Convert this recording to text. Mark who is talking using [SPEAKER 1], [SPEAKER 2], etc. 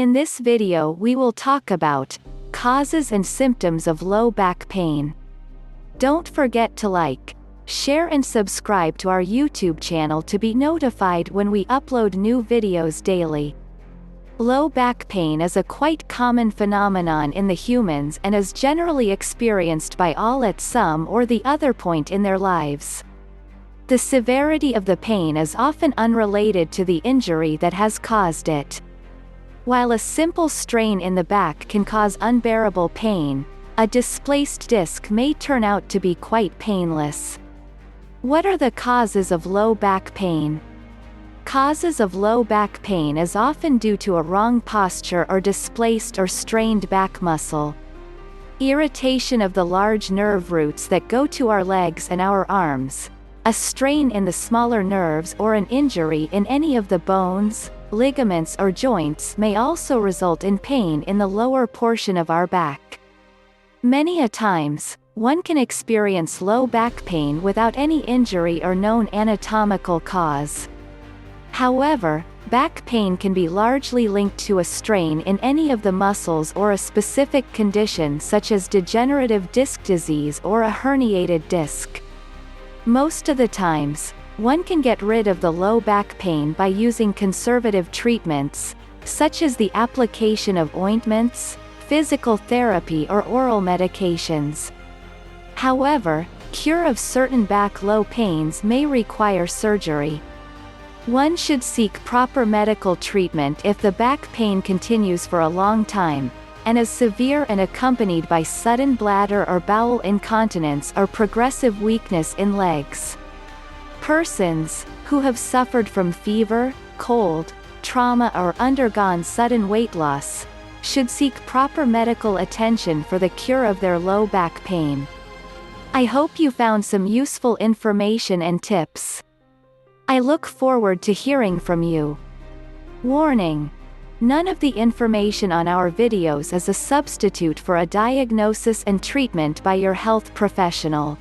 [SPEAKER 1] In this video we will talk about causes and symptoms of low back pain. Don't forget to like, share and subscribe to our YouTube channel to be notified when we upload new videos daily. Low back pain is a quite common phenomenon in the humans and is generally experienced by all at some or the other point in their lives. The severity of the pain is often unrelated to the injury that has caused it. While a simple strain in the back can cause unbearable pain, a displaced disc may turn out to be quite painless. What are the causes of low back pain? Causes of low back pain is often due to a wrong posture or displaced or strained back muscle. Irritation of the large nerve roots that go to our legs and our arms, a strain in the smaller nerves or an injury in any of the bones, ligaments or joints may also result in pain in the lower portion of our back. Many a times, one can experience low back pain without any injury or known anatomical cause. However, back pain can be largely linked to a strain in any of the muscles or a specific condition such as degenerative disc disease or a herniated disc. Most of the times, one can get rid of the low back pain by using conservative treatments, such as the application of ointments, physical therapy or oral medications. However, cure of certain back low pains may require surgery. One should seek proper medical treatment if the back pain continues for a long time, and is severe and accompanied by sudden bladder or bowel incontinence or progressive weakness in legs. Persons who have suffered from fever, cold, trauma or undergone sudden weight loss should seek proper medical attention for the cure of their low back pain. I hope you found some useful information and tips. I look forward to hearing from you. Warning: none of the information on our videos is a substitute for a diagnosis and treatment by your health professional.